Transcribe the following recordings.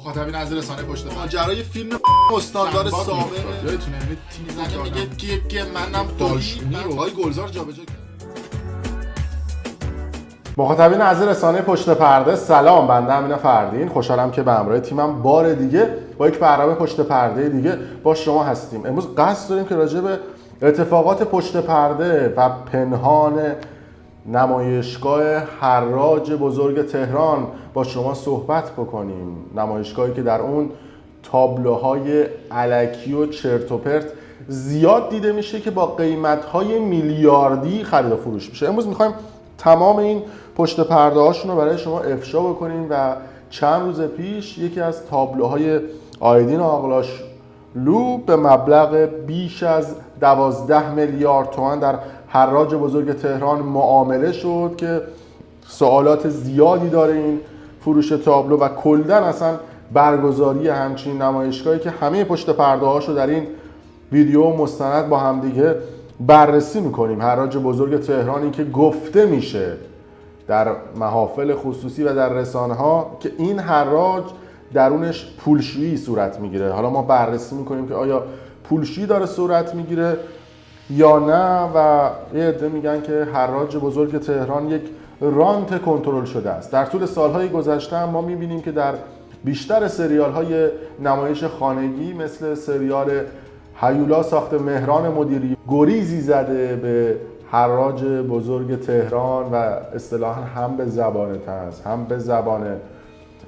مخاطبین از رسانه پشت پرده ماجرای فیلم استاندار سابق یادتونه تیم میگه که منم داشمی رو آقای گلزار جابجا کرد. مخاطبین از رسانه پشت پرده سلام، بنده امین فردین خوشحالم که به همراه تیمم بار دیگه با یک برنامه پشت پرده دیگه با شما هستیم. امروز قصد داریم که راجع به اتفاقات پشت پرده و پنهان نمایشگاه حراج بزرگ تهران با شما صحبت بکنیم. نمایشگاهی که در اون تابلوهای الکی و چرت و پرت زیاد دیده میشه که با قیمت‌های میلیاردی خرید و فروش میشه. امروز می‌خوایم تمام این پشت پرده هاشون رو برای شما افشا بکنیم و چند روز پیش یکی از تابلوهای آیدین آقلاشلو به مبلغ بیش از 12 میلیارد تومان در حراج بزرگ تهران معامله شد که سوالات زیادی داره این فروش تابلو و کلاً اصلا برگزاری همچین نمایشگاهی که همه پشت پرده هاشو در این ویدیو مستند با همدیگه بررسی میکنیم. حراج بزرگ تهرانی که گفته میشه در محافل خصوصی و در رسانه ها که این حراج درونش پولشویی صورت میگیره. حالا ما بررسی میکنیم که آیا پولشویی داره صورت میگیره یا نه و یه عده میگن که حراج بزرگ تهران یک رانت کنترل شده است. در طول سالهای گذشته ما میبینیم که در بیشتر سریال های نمایش خانگی مثل سریال هیولا ساخت مهران مدیری گریزی زده به حراج بزرگ تهران و اصطلاحاً هم به زبان طنز هم به زبان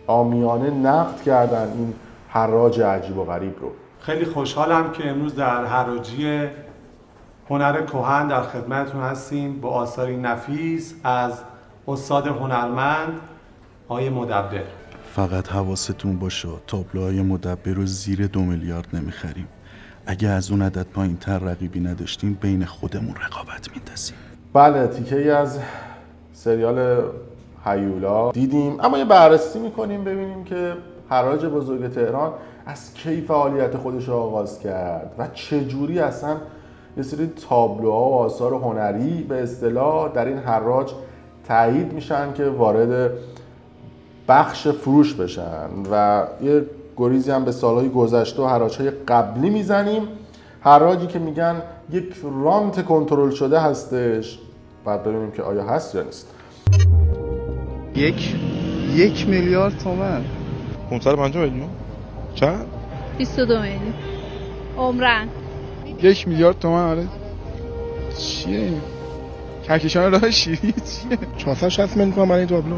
عامیانه نقد کردن این حراج عجیب و غریب رو. خیلی خوشحالم که امروز در حراجی هنر کهن در خدمتتون هستیم با آثاری نفیس از استاد هنرمند آقای مدبر. فقط حواستون باشه تابلوهای مدبر رو زیر 2 میلیارد نمیخریم. اگه از اون عدد پایین تر رقیبی نداشتیم بین خودمون رقابت میندازیم. بله، تیکه‌ای از سریال هیولا دیدیم، اما یه بررسی میکنیم ببینیم که حراج بزرگ تهران از کی فعالیت خودش رو آغاز کرد و چجوری اصلا یه سری تابلوها و آثار هنری به اصطلاح در این حراج تایید میشن که وارد بخش فروش بشن و یه گریزی هم به سالهای گذشته و حراج‌های قبلی میزنیم. حراجی که میگن یک رانت کنترل شده هستش، بعد ببینیم که آیا هست یا نیست. یک میلیارد تومان 550 میلیون چند؟ 22 میلیون عمرن 1 میلیارد تومان. آره چیه این؟ کهکشان راه شیری چیه؟ 460 میلیون تومان برای این تابلو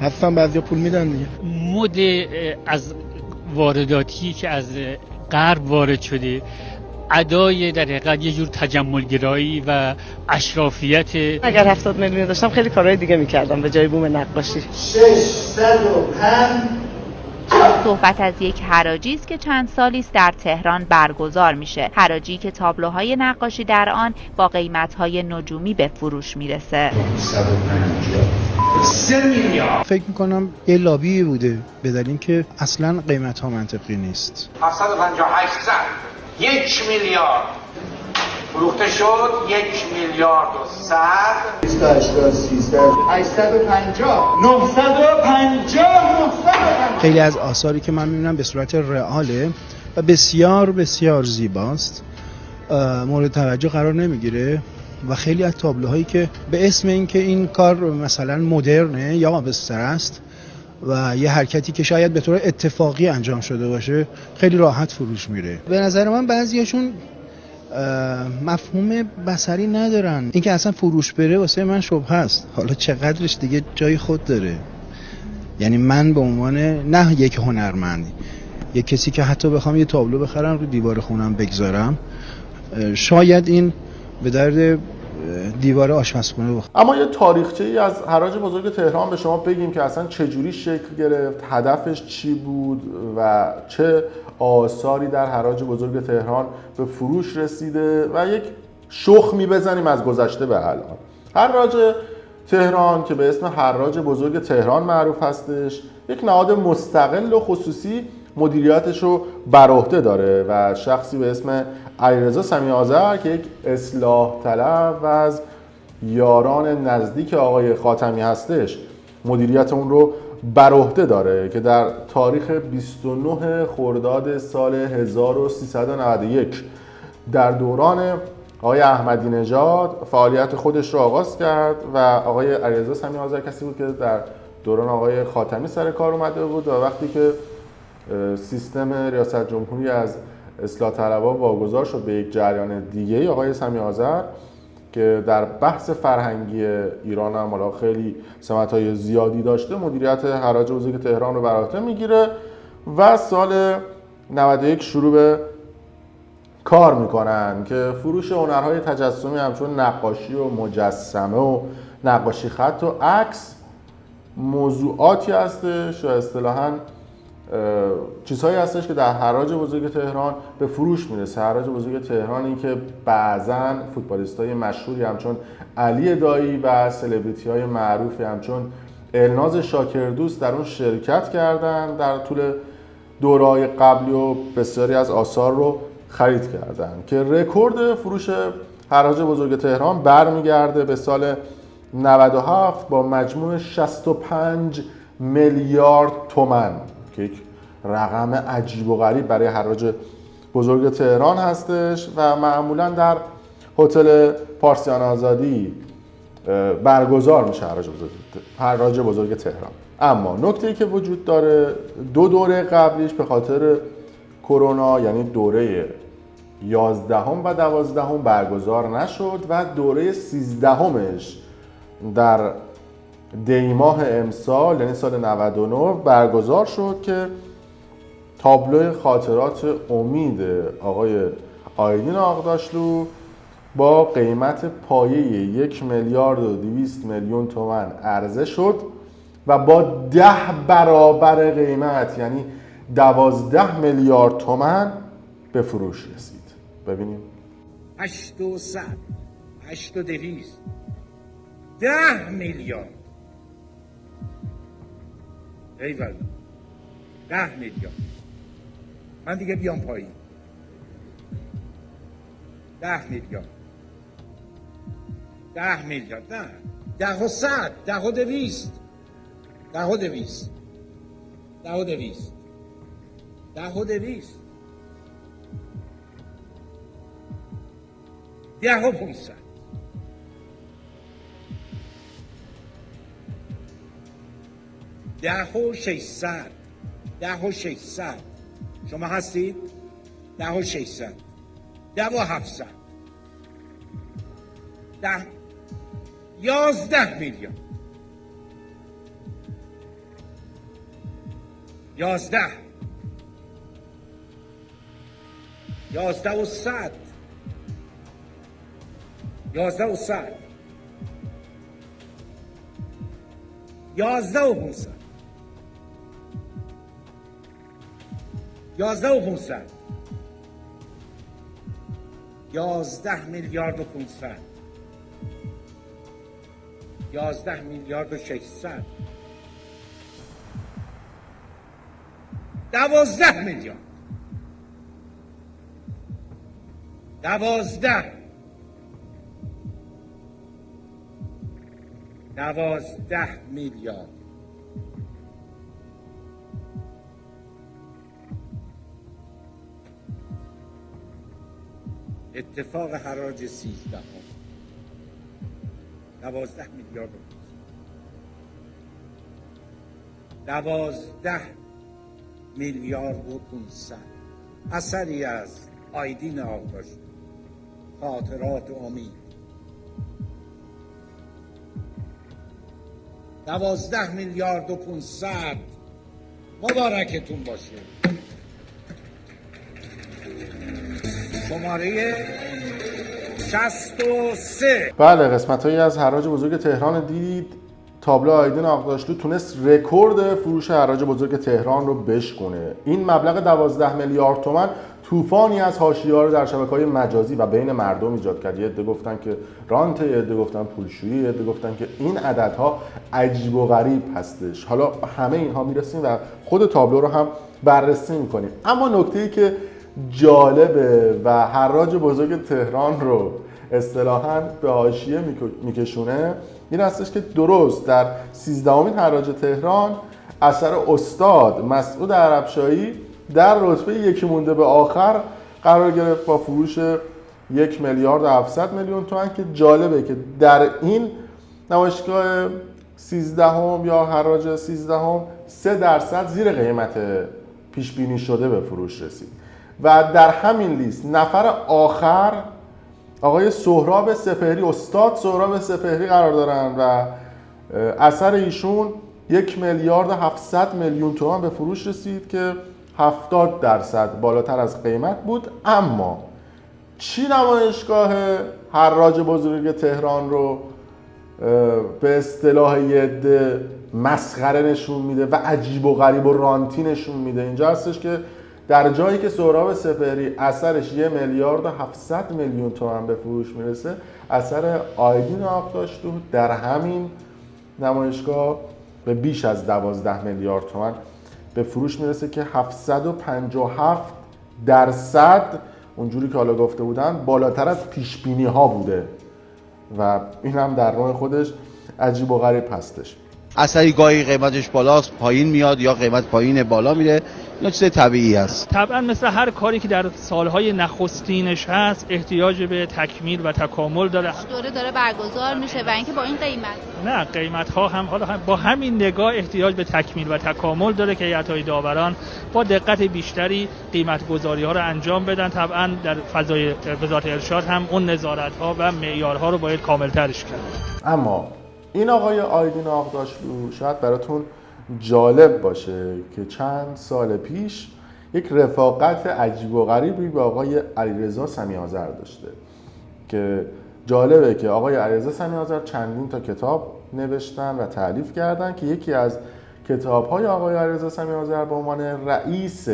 هستن. بعضیا پول میدن دیگه. مد از وارداتی که از غرب وارد شده، ادای در حقیقت یه جور تجملگرایی و اشرافیت. اگر 70 میلیون داشتم خیلی کارهای دیگه میکردم به جای بوم نقاشی. 605 صحبت از یک حراجی است که چند سالی است در تهران برگزار میشه. حراجی که تابلوهای نقاشی در آن با قیمت‌های نجومی به فروش میرسه. 3 میلیارد. فکر میکنم یه لابی بوده به دلیل که اصلا قیمت ها منطقی نیست. 758 1 میلیارد فروخته شد. 1 میلیارد و 100 280 300 850 950 خیلی از آثاری که من میبینم به صورت رئاله و بسیار بسیار زیباست مورد توجه قرار نمیگیره و خیلی از تابلوهایی که به اسم اینکه این کار مثلا مدرنه یا آبستر است و یه حرکتی که شاید به طور اتفاقی انجام شده باشه خیلی راحت فروش میره. به نظر من بعضیاشون مفهوم بصری ندارن. اینکه اصلا فروش بره واسه من شبهه است. حالا چقدرش دیگه جای خود داره. یعنی من به عنوان نه یک هنرمند، یک کسی که حتی بخوام یه تابلو بخرم رو دیوار خونم بگذارم، شاید این به درد دیوار آشپزخونه بخوره. اما یه تاریخچه‌ای از حراج بزرگ تهران به شما بگیم که اصلا چجوری شکل گرفت، هدفش چی بود و چه آثاری در حراج بزرگ تهران به فروش رسیده و یک شخمی بزنیم از گذشته به الان. حراج تهران که به اسم حراج بزرگ تهران معروف هستش، یک نهاد مستقل و خصوصی مدیریتش رو بر عهده داره و شخصی به اسم علیرضا سمیع آذر که یک اصلاح طلب و از یاران نزدیک آقای خاتمی هستش مدیریت اون رو بر عهده داره که در تاریخ 29 خرداد سال 1391 در دوران آقای احمدی نژاد فعالیت خودش رو آغاز کرد و آقای علیرضا سمیع آذر کسی بود که در دوران آقای خاتمی سر کار اومده بود و وقتی که سیستم ریاست جمهوری از اصلاح طلبها واگذار شد به یک جریان دیگه، آقای سمیع آذر که در بحث فرهنگی ایران هم حالا خیلی سمت‌های زیادی داشته، مدیریت حراج بزرگ تهران رو بر عهده میگیره و سال 91 شروع به کار میکنن که فروش هنرهای تجسمی همچون نقاشی و مجسمه و نقاشی خط و عکس موضوعاتی هستش و اصطلاحاً چیزهایی هستش که در حراج بزرگ تهران به فروش میرسه. حراج بزرگ تهران این که بعضاً فوتبالیستای مشهوری همچون علی دایی و سلبریتی های معروفی همچون الناز شاکردوست در اون شرکت کردن در طول دوره‌های قبلی و بسیاری از آثار رو خرید کردن که رکورد فروش حراج بزرگ تهران برمیگرده به سال 97 با مجموع 65 میلیارد تومان که یک رقم عجیب و غریب برای حراج بزرگ تهران هستش و معمولا در هتل پارسیان آزادی برگزار میشه حراج بزرگ تهران. اما نکته‌ای که وجود داره، دو دوره قبلیش به خاطر کرونا یعنی دوره 11 و 12 برگزار نشد و دوره 13مش در دی ماه امسال یعنی سال 99 برگزار شد که تابلو خاطرات امید آقای آیدین آقداشلو با قیمت پایه 1 میلیارد و 200 میلیون تومان عرضه شد و با 10 برابر قیمت یعنی 12 میلیارد تومان به فروش رسید. ببینیم 800 8200 10 میلیارد ایوالله 10 میلیارد. من دیگه بیام پایین. 10 میلیارد 10 میلیارد نه 10 و 100 10 و 200 10 و 200 10 و 200 10 و 200 10 و 500 10 و 600 10 و 600 شما هستید؟ 10 و 600 10 و 700 10 11 میلیون 11 و 100 11 و 100 11 و 500 11 و 500 11 میلیارد و 500 11 میلیارد و 600 12 میلیارد 12 میلیارد اتفاق حراج 13 12 میلیارد 12 میلیارد و 500 اثری از آیدین آقداشلو خاطرات امید 12 میلیارد و 500 مبارکتون باشه. شماره 63. بله، قسمت‌هایی از حراج بزرگ تهران دید. تابلو آیدین آقداشلو تونست رکورد فروش حراج بزرگ تهران رو بشکنه. این مبلغ 12 میلیارد تومان طوفانی از حاشیه‌ها رو در شبکه‌های مجازی و بین مردم ایجاد کرد. یه عده گفتن که رانت، یه عده گفتن پولشویی، یه عده گفتن که این عددها عجیب و غریب هستش. حالا همه اینها میرسیم و خود تابلو رو هم بررسی می‌کنیم. اما نکته‌ای که جالبه و حراج بزرگ تهران رو اصطلاحاً به حاشیه میکشونه این هستش که درست در 13مین حراج تهران اثر استاد مسعود عربشاهی در رتبه یکی مونده به آخر قرار گرفت با فروش 1,700,000,000 تومان که جالبه که در این نمایشگاه 13 یا حراج 13 3% زیر قیمت پیش بینی شده به فروش رسید و در همین لیست نفر آخر آقای سهراب سپهری، استاد سهراب سپهری قرار دارن و اثر ایشون 1,700,000,000 تومان به فروش رسید که 70% بالاتر از قیمت بود. اما چی نمایشگاه حراج بزرگ تهران رو به اصطلاح یه عده مسخره نشون میده و عجیب و غریب و رانتی نشون میده؟ اینجا هستش که در جایی که سهراب سپهری اثرش 1,700,000,000 تومان به فروش میرسه، اثر آیدین آقداشلو در همین نمایشگاه به بیش از 12 میلیارد تومان به فروش میرسه که 757% اونجوری که حالا گفته بودن بالاتر از پیش بینی ها بوده و این هم در نوع خودش عجیب و غریب هستش. اثری گاهی قیمتش بالاست پایین میاد یا قیمت پایین بالا میره، اینا چیز طبیعی است. طبعا مثل هر کاری که در سالهای نخستینش هست احتیاج به تکمیل و تکامل داره. دوره داره برگزار میشه و اینکه با این قیمت نه، قیمت ها هم حالا با همین نگاه احتیاج به تکمیل و تکامل داره که هیئت‌های داوران با دقت بیشتری قیمت گذاری ها رو انجام بدن. طبعا در فضای وزارت ارشاد هم اون نظارت ها و معیارها رو باید کامل ترش کرد. اما این آقای آیدین آقداشلو شاید براتون جالب باشه که چند سال پیش یک رفاقت عجیب و غریبی با آقای علیرضا سمیع‌آذر داشته که جالبه که آقای علیرضا سمیع‌آذر چندین تا کتاب نوشتن و تألیف کردن که یکی از کتاب‌های آقای علیرضا سمیع‌آذر به عنوان رئیس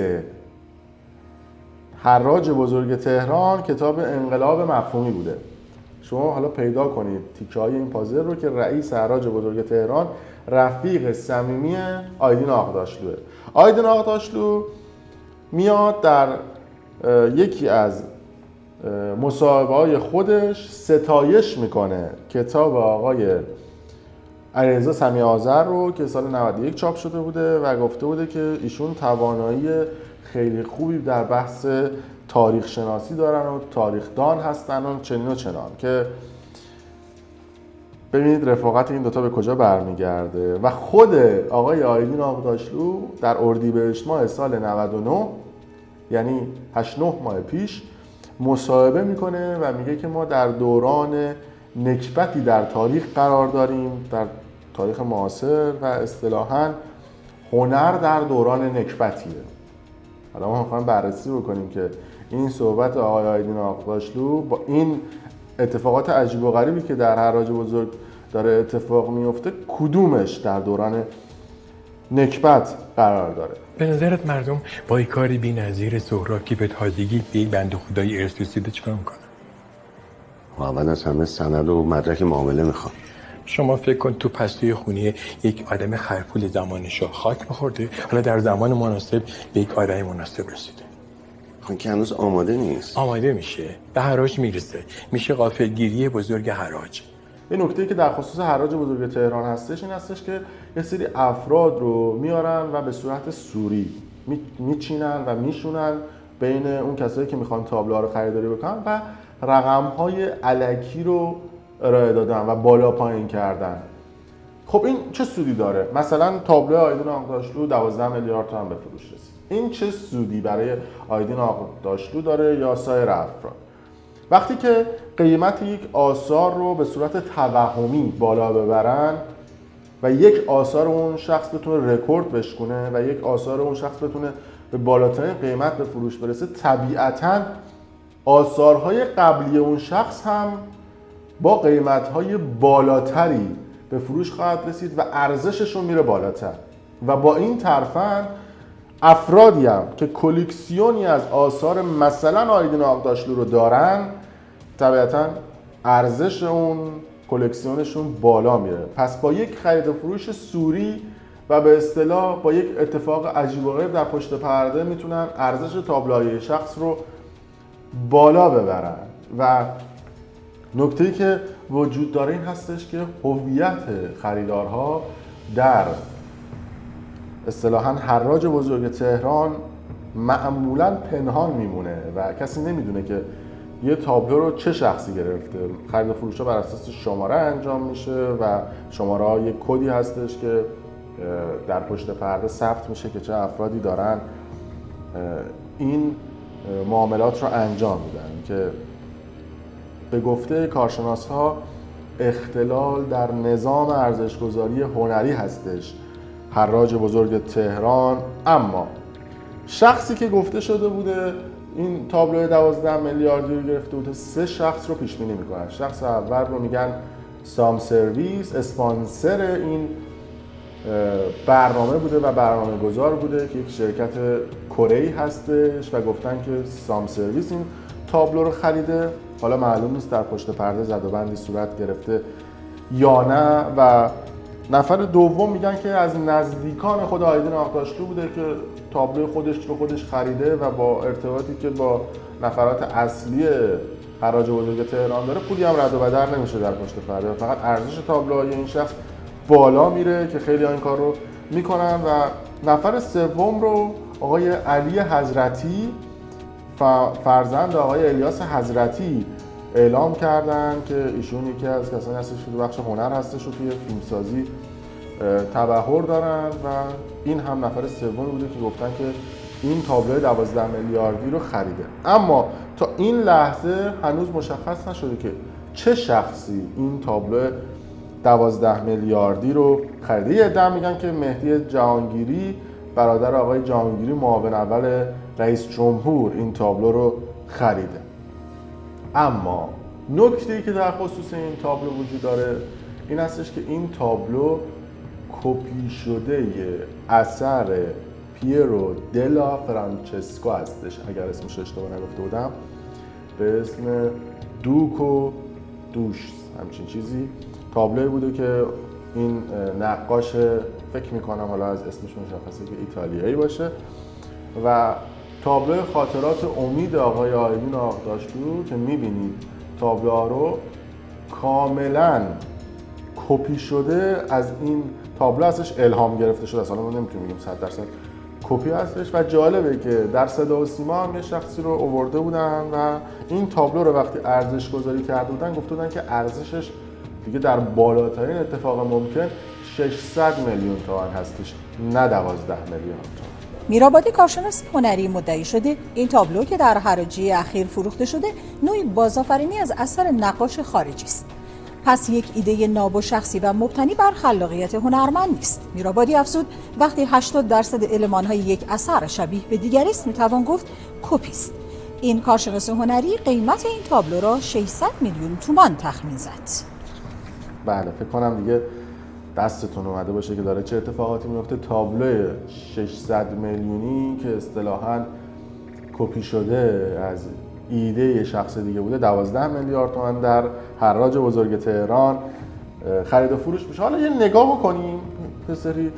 حراج بزرگ تهران کتاب انقلاب مفهومی بوده. شما حالا پیدا کنید تیکه‌های این پازل رو که رئیس حراج بزرگ تهران رفیق صمیمی آیدین آقداشلوه. آیدین آقداشلو میاد در یکی از مصاحبه‌های خودش ستایش میکنه کتاب آقای علیرضا سمیع‌آذر رو که سال 91 چاپ شده بوده و گفته بوده که ایشون توانایی خیلی خوبی در بحث تاریخ شناسی دارن و تاریخدان هستن و چنین و چنان، که ببینید رفاقت این دوتا به کجا برمیگرده. و خود آقای آیدین آقداشلو در اردیبهشت ماه سال 99 یعنی 8-9 ماه پیش مصاحبه میکنه و میگه که ما در دوران نکبتی در تاریخ قرار داریم، در تاریخ معاصر، و اصطلاحاً هنر در دوران نکبتیه. حالا ما میخوایم بررسی بکنیم که این صحبت آقای آیدین آقداشلو با این اتفاقات عجیب و غریبی که در حراج بزرگ داره اتفاق میفته کدومش در دوران نکبت قرار داره. به نظرت مردم با این کاری بی‌نظیر سهراب که به تازگی به یک بنده خدای ارث رسیده چیکار میکنن؟ اول از همه سند و مدرک معامله میخوام. شما فکر کن تو پستوی خونه یک آدم خرپول زمانشو خاک بخورده، حالا در زمان مناسب به یک آدم مناسب رسیده. خب که هنوز آماده نیست. آماده میشه، به حراج میرسه، میشه غافلگیری بزرگ حراج. این نکته‌ای که در خصوص حراج بزرگ تهران هستش این هستش که یه سری افراد رو میارن و به صورت سوری میچینن و میشونن بین اون کسایی که میخوان تابلوها رو خریداری بکنن و رقم‌های الکی رو ارائه دادن و بالا پایین کردن. خب این چه سودی داره؟ مثلا تابلو آیدین آقداشلو 12 میلیارد تومان به فروش رسید. این چه سودی برای آیدین آقداشلو داره یا سایر افراد؟ وقتی که قیمت یک آثار رو به صورت توهمی بالا ببرن و یک آثار اون شخص بتونه رکورد بشکنه و یک آثار اون شخص بتونه به بالاترین قیمت به فروش برسه، طبیعتاً آثارهای قبلی اون شخص هم با قیمت‌های بالاتری به فروش خواهد رسید و ارزششون میره بالاتر و با این ترفند افرادی هم که کلکسیونی از آثار مثلا آیدین آقداشلو رو دارن طبیعتاً ارزش اون کلکسیونشون بالا میره. پس با یک خرید و فروش سوری و به اصطلاح با یک اتفاق عجیب و غریب در پشت پرده میتونن ارزش تابلوهای شخص رو بالا ببرن. و نکته‌ای که وجود داره این هستش که هویت خریدارها در اصطلاحاً حراج بزرگ تهران معمولاً پنهان میمونه و کسی نمیدونه که یه تابلو رو چه شخصی گرفته. خرید و فروش‌ها بر اساس شماره انجام میشه و شماره‌ها یک کدی هستش که در پشت پرده ثبت میشه که چه افرادی دارن این معاملات رو انجام میدن که به گفته کارشناس‌ها اختلال در نظام ارزش‌گذاری هنری هستش حراج بزرگ تهران. اما شخصی که گفته شده بوده این تابلو 12 میلیاردی رو گرفته بوده 3 شخص رو پیش بینی میکنن. شخص اول رو میگن سام سرویس، اسپانسر این برنامه بوده و برنامه گذار بوده که یک شرکت کره‌ای هستش و گفتن که سام سرویس این تابلو رو خریده. حالا معلوم نیست در پشت پرده زدوبندی صورت گرفته یا نه. و نفر دوم میگن که از نزدیکان خود آیدین آقداشلو بوده که تابلو خودش خریده و با ارتباطی که با نفرات اصلی حراج بزرگ تهران داره پولی هم رد و بدل نمیشه در پشت پرده و فقط ارزش تابلوهای این شخص بالا میره که خیلی این کار رو میکنن. و نفر سوم رو آقای علی حضرتی فرزند آقای الیاس حضرتی اعلام کردن که ایشون یکی از کسانی هستش که تو بخش هنر هستش و توی فیلمسازی تبحر دارن و این هم نفر سوم بوده که گفتن که این تابلو 12 میلیاردی رو خریده. اما تا این لحظه هنوز مشخص نشده که چه شخصی این تابلو 12 میلیاردی رو خریده. یه عده میگن که مهدی جهانگیری برادر آقای جهانگیری معاون اول رئیس جمهور این تابلو رو خریده. اما نکته‌ای که در خصوص این تابلو وجود داره این هستش که این تابلو کپی شده اثر پیرو دلا فرانچسکو هستش، اگر اسمش اشتباه نگفته بودم، به اسم دوکو دوش همچین چیزی. تابلوی بوده که این نقاش فکر میکنم حالا از اسمش مشخصه که ایتالیایی باشه و تابلو خاطرات امید آقای آیدین آقداشلو که میبینید تابلوها رو کاملا کپی شده از این تابلو هستش، الهام گرفته شده. اصلا ما نمیتونیم بگیم 100% کپی هستش و جالبه که در صدا و سیما هم یه شخصی رو آورده بودن و این تابلو رو وقتی ارزش گذاری کرده بودن گفته بودن که ارزشش دیگه در بالاترین اتفاق ممکن 600 میلیون تومان هستش، نه 12 میلیون تومان. میرآبادی کارشناس هنری مدعی شده این تابلو که در حراجی اخیر فروخته شده نوعی بازآفرینی از اثر نقاش خارجی است. پس یک ایده ناب و شخصی و مبتنی بر خلاقیت هنرمند نیست. میرآبادی افزود وقتی 80% المان‌های یک اثر شبیه به دیگری است میتوان گفت کپی است. این کارشناس هنری قیمت این تابلو را 600 میلیون تومان تخمین زد. بله فکر کنم دیگه دستتون اومده باشه که داره چه اتفاقاتی میفته. تابلو 600 میلیونی که اصطلاحاً کپی شده از ایده شخص دیگه بوده 12 میلیارد تومان در حراج بزرگ تهران خرید و فروش میشه. حالا یه نگاه بکنیم به سری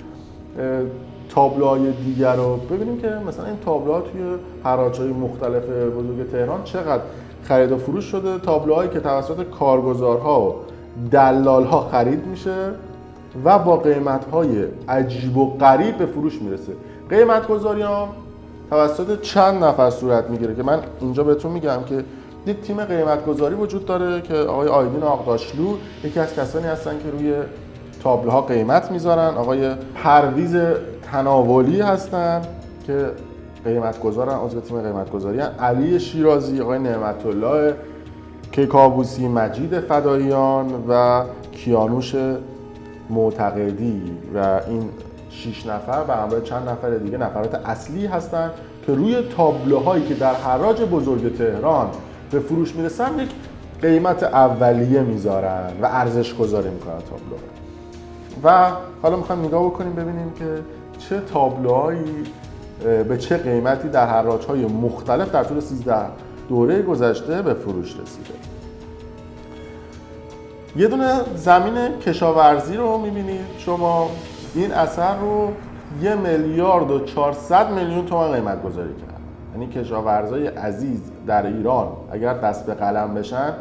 تابلوهای دیگر رو ببینیم که مثلا این تابلوها توی حراج‌های مختلف بزرگ تهران چقدر خرید و فروش شده. تابلوهایی که توسط کارگزارها و دلال‌ها خرید میشه و با قیمت‌های عجیب و غریب به فروش میرسه. قیمت‌گذاری هم توسط چند نفر صورت میگیره که من اینجا بهتون میگم که یک تیم قیمت‌گذاری وجود داره که آقای آیدین آقداشلو یکی از کسانی هستن که روی تابلوها قیمت میذارن. آقای پرویز تناولی هستن که قیمت‌گذارن، عضو تیم قیمت‌گذاری هستن. علی شیرازی، آقای نعمت الله کیکاووسی، مجید فداییان و کیانوش معتقدی و این 6 نفر به همراه چند نفر دیگه نفرات اصلی هستن که روی تابلوهایی که در حراج بزرگ تهران به فروش میرسن یک قیمت اولیه میذارن و ارزش گذاری میکنن تابلو. و حالا میخوایم نگاه بکنیم ببینیم که چه تابلوهایی به چه قیمتی در حراج‌های مختلف در طول 13 دوره گذشته به فروش رسیده. یه دونه زمین کشاورزی رو میبینید شما. این اثر رو 1,400 میلیون تومان قیمت گذاری کرد. یعنی کشاورزای عزیز در ایران اگر دست به قلم بشن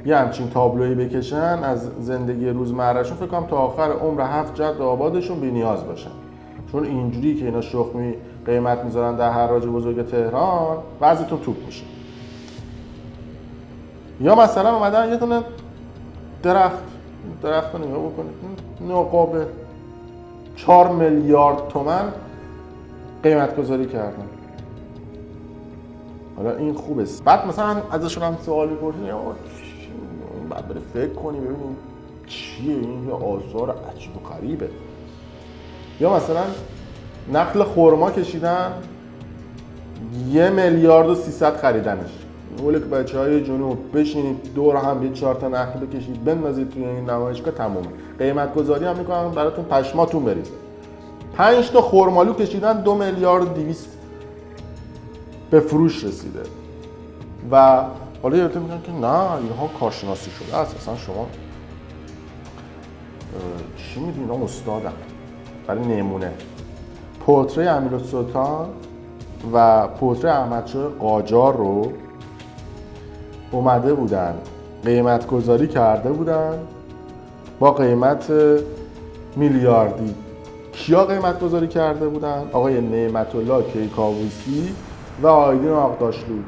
یه همچین تابلویی بکشن از زندگی روزمرهشون فکر کنم تا آخر عمر 7 جد آبادشون بی‌نیاز باشن. چون اینجوری که اینا شخمی قیمت میذارن در حراج بزرگ تهران وضعیتون توپ میشه. یا مثلا اومدن یه دونه درخت رو نگاه بکنید، نقاب 4 میلیارد تومان قیمت گذاری کردن. حالا این خوبه. بعد مثلا ازشون هم سوال می‌پرسین یا بعد بره فکر کنی ببینیم چیه این، یه آثار عجیب و غریبه. یا مثلا نخل خرما کشیدن 1 میلیارد و 300 خریدنش. اول که بچه‌های جنوب بشینید دور هم یه 4 تا نخل بکشید بندازید توی این نمایشگاه تمومه. قیمت گذاری هم میکنن براتون پشماتون بریزه. 5 تا خرمالو کشیدن 2 میلیارد و 200 به فروش رسیده. و حالا یادتون میگن که نه اینها کارشناسی شده است، اصلا شما چی میدونی اینا استادن. برای نمونه پورتری امیرالسلطان و پورتری احمدشاه قاجار رو اومده بودن قیمت گذاری کرده بودن با قیمت میلیاردی. کیا قیمت گذاری کرده بودن؟ آقای نعمت الله کیکاووسی و آیدین آقداشلو.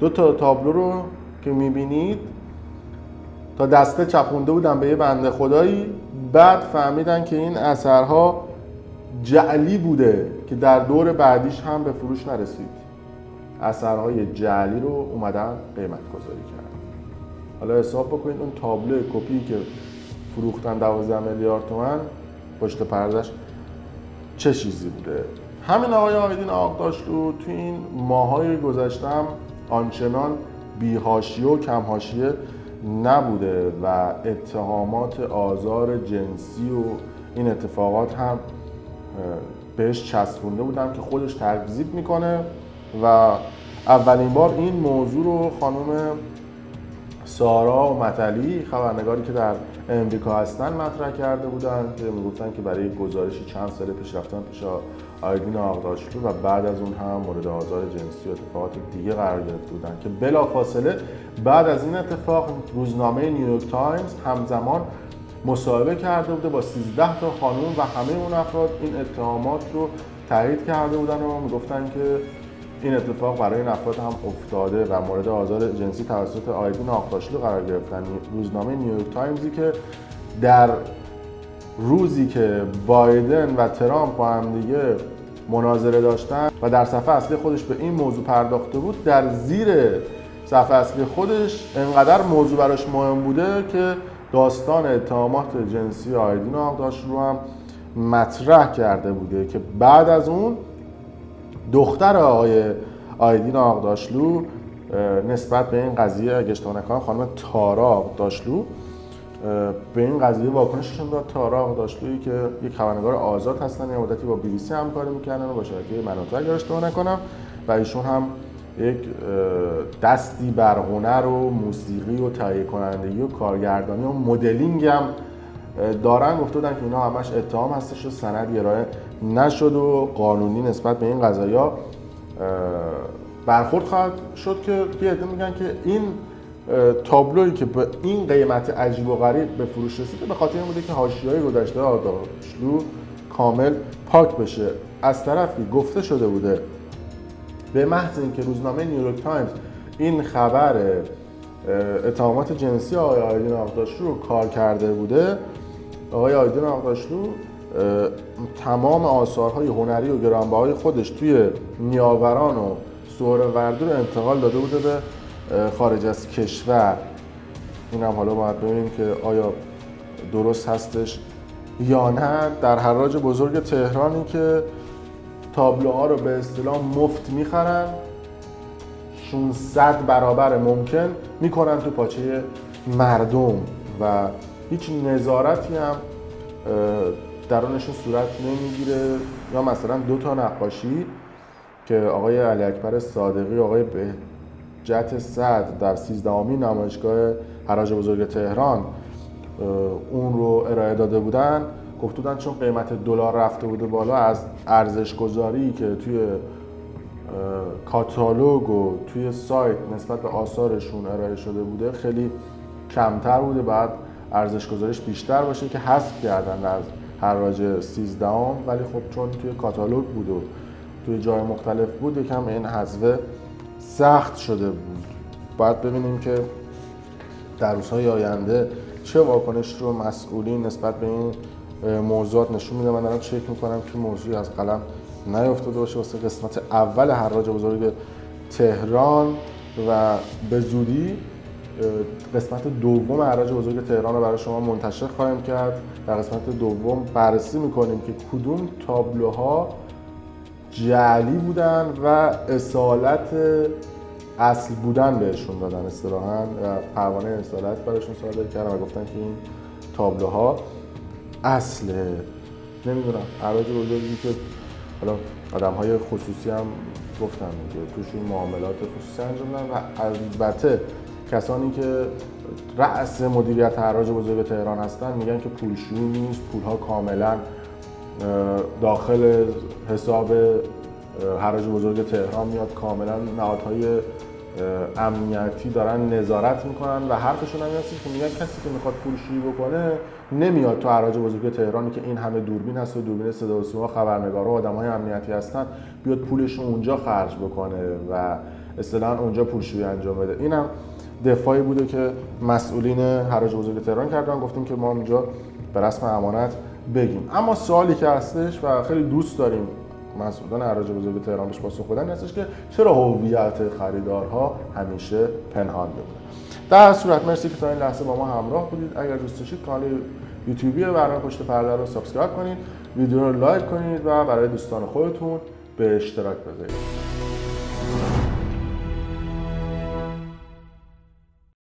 2 تا تابلو رو که میبینید تا دسته چپونده بودن به یه بنده خدایی، بعد فهمیدن که این اثرها جعلی بوده که در دور بعدیش هم به فروش نرسید. اثرهای جعلی رو اومدن قیمت گذاری کردن. حالا حساب بکنید اون تابلو کپی که فروختن 12 میلیارد تومان پشت پردش چه چیزی بوده. همین آقای آیدین آقداشلو تو این ماهای گذشته هم آنچنان بی‌حاشیه و کم حاشیه نبوده و اتهامات آزار جنسی و این اتفاقات هم بهش چسبونده بودن که خودش تکذیب میکنه و اولین بار این موضوع رو خانم سارا مطلی خبرنگاری که در امریکا هستن مطرح کرده بودن که میگفتن که برای گزارشی چند سال پیش رفتن پیش آیدین آقداشلو و بعد از اون هم مورد آزار جنسی و اتفاقات دیگه قرار گرفته بودن که بلافاصله بعد از این اتفاق روزنامه نیویورک تایمز همزمان مصاحبه کرده بوده با 13 تا خانم و همه اون افراد این اتهامات رو تایید کرده بودن و میگفتن که این اتفاق برای این افراد هم افتاده و مورد آزار جنسی توسط آیدین آقداشلو قرار گرفتن. روزنامه نیویورک تایمزی که در روزی که بایدن و ترامپ با هم دیگه مناظره داشتن و در صفحه اصلی خودش به این موضوع پرداخته بود، در زیر صفحه اصلی خودش انقدر موضوع براش مهم بوده که داستان اتهامات جنسی آیدین آقداشلو رو هم مطرح کرده بوده که بعد از اون دختر آقای آیدین آقداشلو نسبت به این قضیه اگه اشتباه نکنم خانم تارا آقداشلو به این قضیه واکنششون داد. تارا آقداشلویی که یک خبرنگار آزاد هستن، یه مدتی با BBC همکاری می‌کردن و با شبکه مناطق اگه اشتباه نکنم و ایشون هم یک دستی بر هنر و موسیقی و تهیه کنندگی و کارگردانی و مدلینگ هم دارن. گفته بودن که اینا همش اتهام هستش و سندی ارائه نشد و قانونی نسبت به این قضایا برخورد خواهد شد که یه عده میگن که این تابلویی که به این قیمت عجیب و غریب به فروش رسیده به خاطر این بوده که حاشیه‌های گذشته آقداشلو کامل پاک بشه. از طرفی گفته شده بوده به محض اینکه روزنامه نیویورک تایمز این خبر اتهامات جنسی آقای آیدین آقداشلو رو کار کرده بوده، آقای آیدین آقداشلو تمام آثارهای هنری و گرانبهای خودش توی نیاوران و سهروردی رو انتقال داده بوده به خارج از کشور. این هم حالا باید ببینیم که آیا درست هستش یا نه. در حراج بزرگ تهرانی که تابلوها رو به اصطلاح مفت میخرن 600 برابر ممکن میکنن تو پاچه مردم و هیچ نظارتی هم درونشون صورت نمیگیره. یا مثلا 2 تا نقاشی که آقای علی اکبر صادقی آقای بهجت سعد در 13مین نمایشگاه حراج بزرگ تهران اون رو ارائه داده بودن، گفته بودن چون قیمت دلار رفته بوده بالا از ارزش گذاری که توی کاتالوگ و توی سایت نسبت به آثارشون ارائه شده بوده خیلی کمتر بوده، بعد ارزش گذاریش بیشتر باشه که حذف کردن از حراج 13 ولی خب چون توی کاتالوگ بود و توی جای مختلف بود یکم این حذف سخت شده بود. باید ببینیم که در روزهای آینده چه واکنش رو مسئولین نسبت به این موضوعات نشون میده. من دارم چک میکنم که موضوعی از قلم نیفتاده باشه واسه قسمت اول حراج بزرگ تهران و به زودی قسمت دوم حراج بزرگ تهران رو برای شما منتشر خواهیم کرد. در قسمت دوم بررسی میکنیم که کدوم تابلوها جعلی بودن و اصالت اصل بودن بهشون دادن اصطلاحاً و پروانه اصالت براشون صادر کردن و گفتن که این تابلوها اصله. نمیدونم حراج بزرگی که حالا آدم‌های خصوصی هم گفتن که توشون معاملات خصوصی انجام دادن و البته کسانی که رأس مدیریت حراج بزرگ تهران هستن میگن که پولشویی نیست، پولها کاملا داخل حساب حراج بزرگ تهران میاد، کاملا نهادهای امنیتی دارن نظارت میکنن و حرفشون هم هست که میگن کسی که میخواد پولشویی بکنه نمیاد تو حراج بزرگ تهرانی که این همه دوربین هست و دوربین صدا و سیما، خبرنگارا و آدمهای امنیتی هستن، بیاد پولش رو اونجا خرج بکنه و اصطلاحاً اونجا پولشویی انجام بده. اینم دفاعی بوده که مسئولین حراج بزرگ تهران کردن. گفتیم که ما اونجا به رسم امانت بگیم. اما سوالی که هستش و خیلی دوست داریم مسئولان حراج بزرگ تهران بهش پاسخ بدن هستش که چرا هویت خریدارها همیشه پنهان بمونه. در هر صورت مرسی که تا این لحظه با ما همراه بودید. اگر دوست داشتید کانال یوتیوبی برنامه پشت پرده رو سابسکرایب کنید، ویدیو رو لایک کنید و برای دوستان خودتون به اشتراک بذارید.